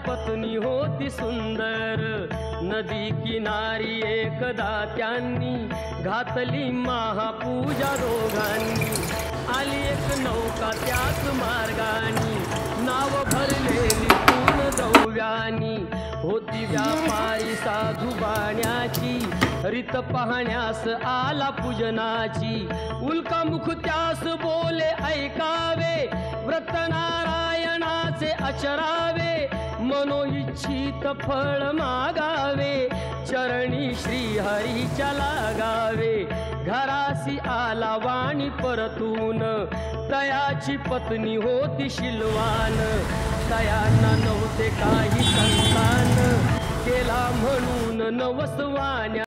पत्नी होती सुंदर। नदी किनारी एकदा त्यांनी घातली महापूजा दोघांनी। आली एक नौका त्याच मार्गानी, नाव भरलेली पूर्ण द्रव्यानी। होती व्यापारी साधू बाण्याची, रीत पाहण्यास आला पूजनाची। उल्कामुख त्यास बोले ऐकावे, व्रत नारायणाचे आचरावे। मनोइच्छित फळ मागावे, चरणी श्री हरीच्या लागावे। घरासी आला वाणी परतून, तयाची पत्नी होती शिलवान। तयांना नव्हते काही संतान, केला म्हणून नवसवाण्या